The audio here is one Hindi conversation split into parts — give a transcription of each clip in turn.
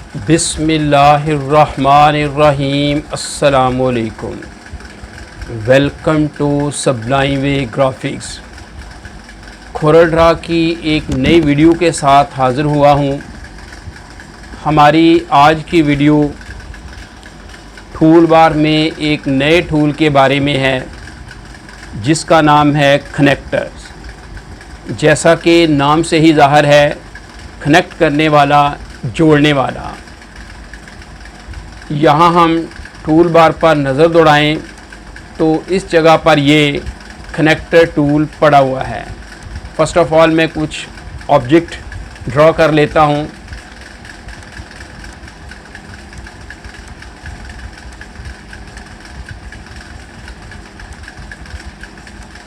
बिस्मिल्लाहिर्रहमानिर्रहीम। अस्सलामुअलैकुम। Welcome to sublime way graphics. CorelDRAW की एक नई वीडियो के साथ हाज़िर हुआ हूँ। हमारी आज की वीडियो टूल बार में एक नए टूल के बारे में है जिसका नाम है कनेक्टर्स। जैसा कि नाम से ही ज़ाहिर है, कनेक्ट करने वाला, जोड़ने वाला। यहाँ हम टूल बार पर नज़र दौड़ाएं तो इस जगह पर ये कनेक्टर टूल पड़ा हुआ है। फ़र्स्ट ऑफ़ ऑल मैं कुछ ऑब्जेक्ट ड्रॉ कर लेता हूँ।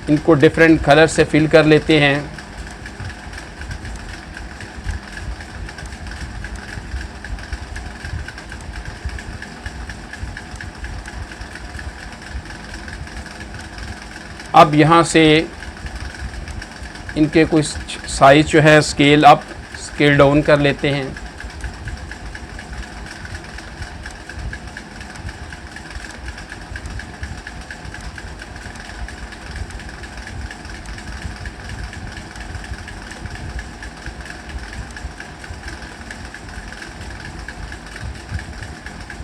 इनको डिफरेंट कलर से फिल कर लेते हैं। अब यहाँ से इनके कुछ साइज़ जो है स्केल अप, स्केल डाउन कर लेते हैं।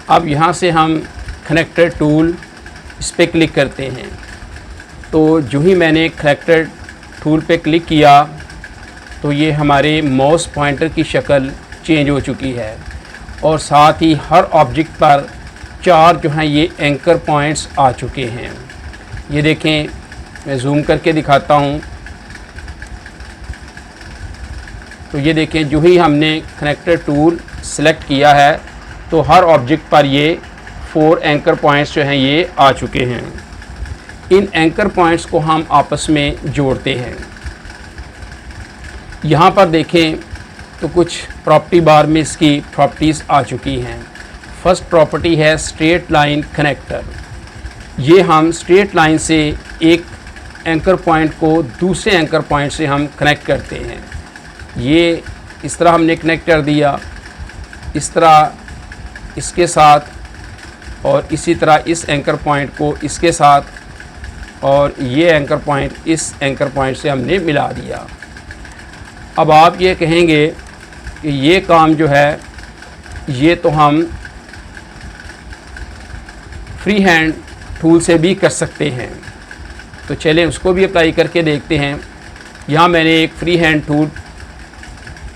अब यहाँ से हम कनेक्टर टूल इस पर क्लिक करते हैं। तो जो ही मैंने कनेक्टर टूल पे क्लिक किया तो ये हमारे माउस पॉइंटर की शक्ल चेंज हो चुकी है और साथ ही हर ऑब्जेक्ट पर 4 जो हैं ये एंकर पॉइंट्स आ चुके हैं। ये देखें, मैं जूम करके दिखाता हूँ। तो ये देखें, जो ही हमने कनेक्टर टूल सेलेक्ट किया है तो हर ऑब्जेक्ट पर ये 4 एंकर पॉइंट्स जो हैं ये आ चुके हैं। इन एंकर पॉइंट्स को हम आपस में जोड़ते हैं। यहाँ पर देखें तो कुछ प्रॉपर्टी बार में इसकी प्रॉपर्टीज़ आ चुकी हैं। फर्स्ट प्रॉपर्टी है स्ट्रेट लाइन कनेक्टर। ये हम स्ट्रेट लाइन से एक एंकर पॉइंट को दूसरे एंकर पॉइंट से हम कनेक्ट करते हैं। ये इस तरह हमने कनेक्ट कर दिया, इस तरह इसके साथ, और इसी तरह इस एंकर पॉइंट को इसके साथ, और ये एंकर पॉइंट इस एंकर पॉइंट से हमने मिला दिया। अब आप ये कहेंगे कि ये काम जो है ये तो हम फ्री हैंड टूल से भी कर सकते हैं। तो चलें उसको भी अप्लाई करके देखते हैं। यहाँ मैंने एक फ्री हैंड टूल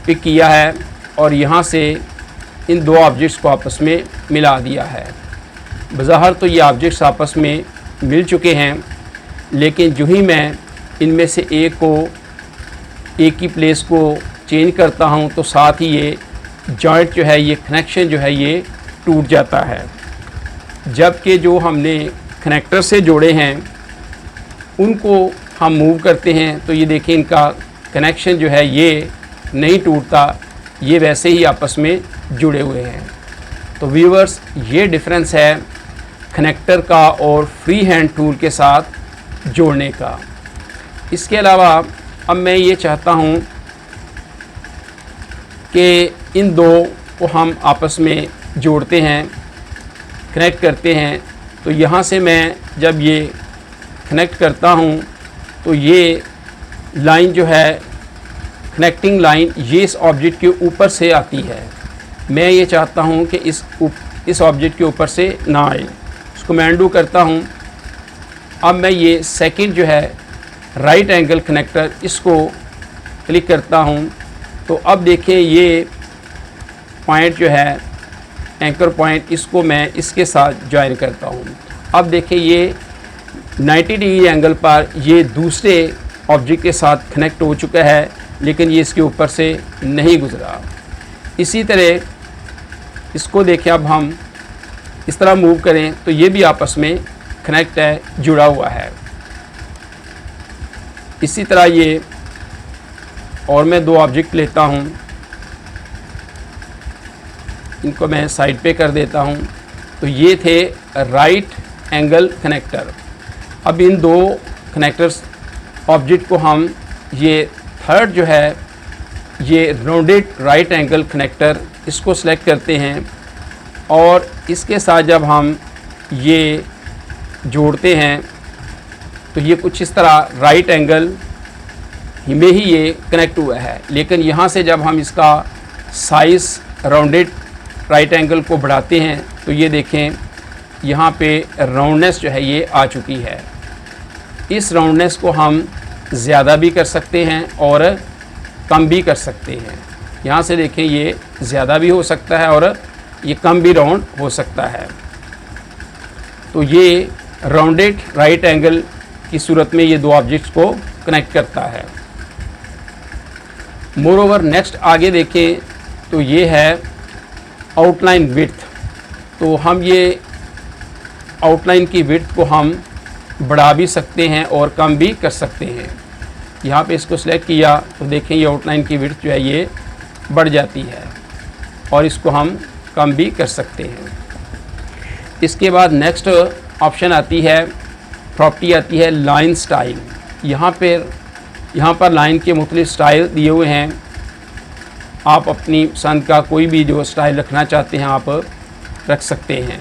पिक किया है और यहाँ से इन 2 ऑब्जेक्ट्स को आपस में मिला दिया है। बज़ाहिर तो ये ऑब्जेक्ट्स आपस में मिल चुके हैं, लेकिन जो ही मैं इनमें से एक की प्लेस को चेंज करता हूं तो साथ ही ये जॉइंट जो है, ये कनेक्शन जो है ये टूट जाता है। जबकि जो हमने कनेक्टर से जोड़े हैं उनको हम मूव करते हैं तो ये देखें, इनका कनेक्शन जो है ये नहीं टूटता, ये वैसे ही आपस में जुड़े हुए हैं। तो व्यूअर्स, ये डिफरेंस है कनेक्टर का और फ्री हैंड टूल के साथ जोड़ने का। इसके अलावा अब मैं ये चाहता हूँ कि इन 2 को हम आपस में जोड़ते हैं, कनेक्ट करते हैं। तो यहाँ से मैं जब ये कनेक्ट करता हूँ तो ये लाइन जो है, कनेक्टिंग लाइन, ये इस ऑब्जेक्ट के ऊपर से आती है। मैं ये चाहता हूँ कि इस ऑब्जेक्ट के ऊपर से ना आए। इसको मैं अनडू करता हूँ। अब मैं ये सेकंड जो है राइट एंगल कनेक्टर, इसको क्लिक करता हूँ। तो अब देखें, ये पॉइंट जो है एंकर पॉइंट, इसको मैं इसके साथ ज्वाइन करता हूँ। अब देखें, ये 90 डिग्री एंगल पर ये दूसरे ऑब्जेक्ट के साथ कनेक्ट हो चुका है, लेकिन ये इसके ऊपर से नहीं गुजरा। इसी तरह इसको देखें, अब हम इस तरह मूव करें तो ये भी आपस में कनेक्ट है, जुड़ा हुआ है। इसी तरह ये, और मैं 2 ऑब्जेक्ट लेता हूँ, इनको मैं साइड पे कर देता हूँ। तो ये थे राइट एंगल कनेक्टर। अब इन 2 कनेक्टर्स ऑब्जेक्ट को हम, ये थर्ड जो है ये राउंडेड राइट एंगल कनेक्टर, इसको सेलेक्ट करते हैं और इसके साथ जब हम ये जोड़ते हैं तो ये कुछ इस तरह राइट एंगल में ही ये कनेक्ट हुआ है। लेकिन यहाँ से जब हम इसका साइज़ राउंडेड राइट एंगल को बढ़ाते हैं तो ये देखें यहाँ पे राउंडनेस जो है ये आ चुकी है। इस राउंडनेस को हम ज़्यादा भी कर सकते हैं और कम भी कर सकते हैं। यहाँ से देखें ये ज़्यादा भी हो सकता है और ये कम भी राउंड हो सकता है। तो ये राउंडेड राइट एंगल की सूरत में ये दो ऑब्जेक्ट्स को कनेक्ट करता है। मोर ओवर नेक्स्ट आगे देखें तो ये है आउटलाइन विड्थ। तो हम ये आउटलाइन की विड्थ को हम बढ़ा भी सकते हैं और कम भी कर सकते हैं। यहाँ पे इसको सिलेक्ट किया तो देखें ये आउटलाइन की विड्थ जो है ये बढ़ जाती है और इसको हम कम भी कर सकते हैं। इसके बाद नेक्स्ट ऑप्शन आती है, प्रॉपर्टी आती है लाइन स्टाइल। यहाँ पर लाइन के मुख्तलिफ स्टाइल दिए हुए हैं। आप अपनी पसंद का कोई भी जो स्टाइल रखना चाहते हैं आप रख सकते हैं।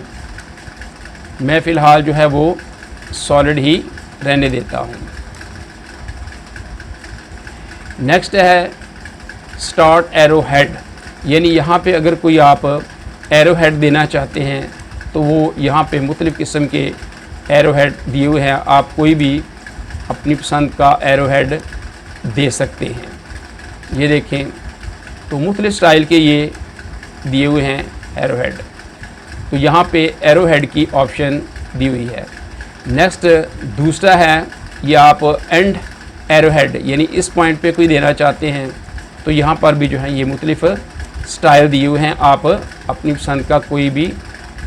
मैं फ़िलहाल जो है वो सॉलिड ही रहने देता हूँ। नेक्स्ट है स्टार्ट एरो हेड, यानी यहाँ पे अगर कोई आप एरो हेड देना चाहते हैं तो वो यहाँ पे मुख्तलिफ़ किस्म के एरो हेड दिए हुए हैं। आप कोई भी अपनी पसंद का एरो हेड दे सकते हैं। ये देखें तो मुख्तलिफ़ स्टाइल के ये दिए हुए हैं एरो हेड। तो यहाँ पे एरो हेड की ऑप्शन दी हुई है। नेक्स्ट दूसरा है ये आप एंड एरो हेड, यानी इस पॉइंट पे कोई देना चाहते हैं तो यहाँ पर भी जो है ये मुख्तलिफ़ स्टाइल दिए हुए हैं। आप अपनी पसंद का कोई भी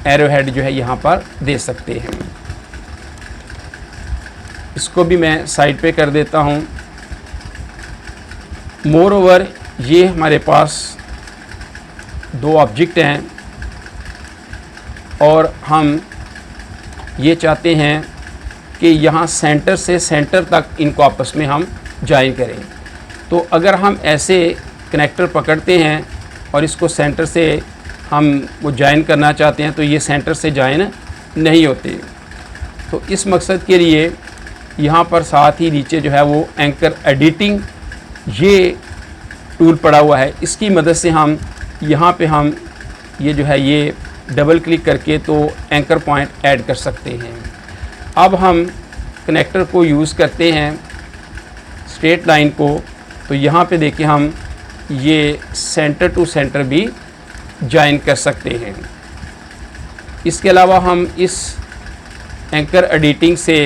एरो हेड जो है यहाँ पर दे सकते हैं। इसको भी मैं साइड पे कर देता हूँ। मोर ओवर ये हमारे पास दो ऑब्जेक्ट हैं और हम ये चाहते हैं कि यहाँ सेंटर से सेंटर तक इनको आपस में हम ज्वाइन करें। तो अगर हम ऐसे कनेक्टर पकड़ते हैं और इसको सेंटर से हम वो ज्वाइन करना चाहते हैं तो ये सेंटर से ज्वाइन नहीं होते। तो इस मकसद के लिए यहाँ पर साथ ही नीचे जो है वो एंकर एडिटिंग ये टूल पड़ा हुआ है। इसकी मदद से हम यहाँ पे हम ये जो है ये डबल क्लिक करके तो एंकर पॉइंट ऐड कर सकते हैं। अब हम कनेक्टर को यूज़ करते हैं स्ट्रेट लाइन को, तो यहाँ पे देखिए हम ये सेंटर टू सेंटर भी ज्वाइन कर सकते हैं। इसके अलावा हम इस एंकर एडिटिंग से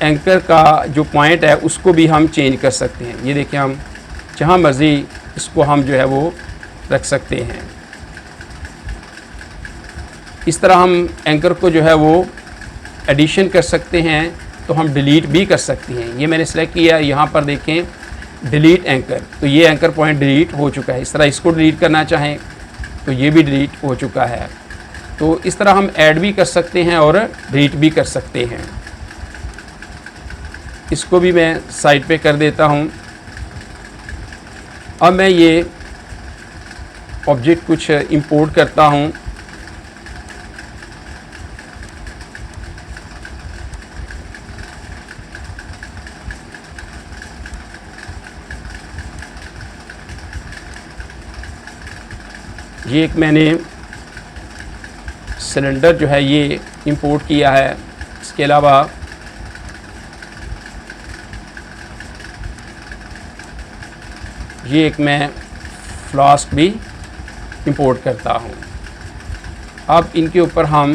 एंकर का जो पॉइंट है उसको भी हम चेंज कर सकते हैं। ये देखिए हम जहाँ मर्ज़ी इसको हम जो है वो रख सकते हैं। इस तरह हम एंकर को जो है वो एडिशन कर सकते हैं, तो हम डिलीट भी कर सकते हैं। ये मैंने सेलेक्ट किया, यहाँ पर देखें डिलीट एंकर, तो ये एंकर पॉइंट डिलीट हो चुका है। इस तरह इसको डिलीट करना चाहें तो ये भी डिलीट हो चुका है। तो इस तरह हम ऐड भी कर सकते हैं और डिलीट भी कर सकते हैं। इसको भी मैं साइड पे कर देता हूँ। अब मैं ये ऑब्जेक्ट कुछ इंपोर्ट करता हूँ। ये एक मैंने सिलेंडर जो है ये इंपोर्ट किया है। इसके अलावा ये एक मैं फ्लास्क भी इंपोर्ट करता हूँ। अब इनके ऊपर हम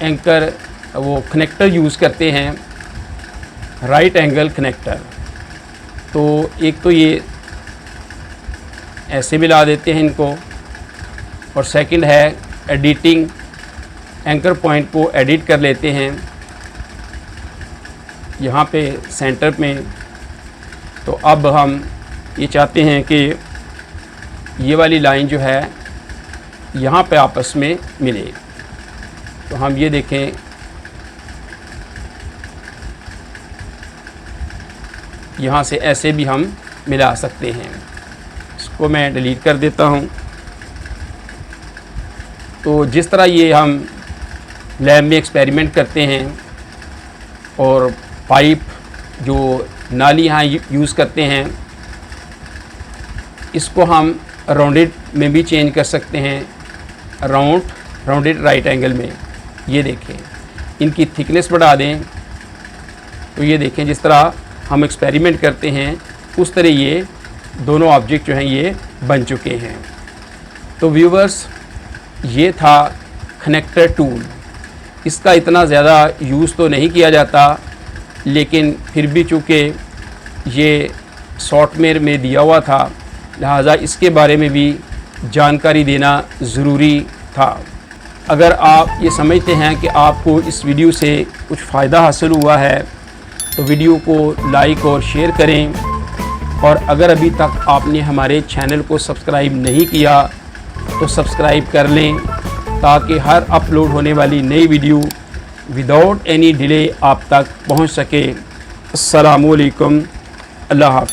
एंकर वो कनेक्टर यूज़ करते हैं, राइट एंगल कनेक्टर। तो एक तो ये ऐसे मिला देते हैं इनको, और सेकंड है एडिटिंग, एंकर पॉइंट को एडिट कर लेते हैं यहाँ पे सेंटर में। तो अब हम ये चाहते हैं कि ये वाली लाइन जो है यहाँ पे आपस में मिले। तो हम ये देखें यहाँ से ऐसे भी हम मिला सकते हैं। इसको मैं डिलीट कर देता हूँ। तो जिस तरह ये हम लैब में एक्सपेरिमेंट करते हैं और पाइप जो नाली यहाँ यूज़ करते हैं, इसको हम राउंडेड में भी चेंज कर सकते हैं, राउंडेड राइट एंगल में। ये देखें, इनकी थिकनेस बढ़ा दें तो ये देखें जिस तरह हम एक्सपेरिमेंट करते हैं उस तरह ये दोनों ऑब्जेक्ट जो हैं ये बन चुके हैं। तो व्यूवर्स, ये था कनेक्टर टूल। इसका इतना ज़्यादा यूज़ तो नहीं किया जाता, लेकिन फिर भी चूँकि ये सॉफ्टवेयर में दिया हुआ था, लिहाजा इसके बारे में भी जानकारी देना ज़रूरी था। अगर आप ये समझते हैं कि आपको इस वीडियो से कुछ फ़ायदा हासिल हुआ है तो वीडियो को लाइक और शेयर करें, और अगर अभी तक आपने हमारे चैनल को सब्सक्राइब नहीं किया तो सब्सक्राइब कर लें, ताकि हर अपलोड होने वाली नई वीडियो विदाउट एनी डिले आप तक पहुंच सके। अस्सलामु अलैकुम, अल्लाह हाफ़िज़।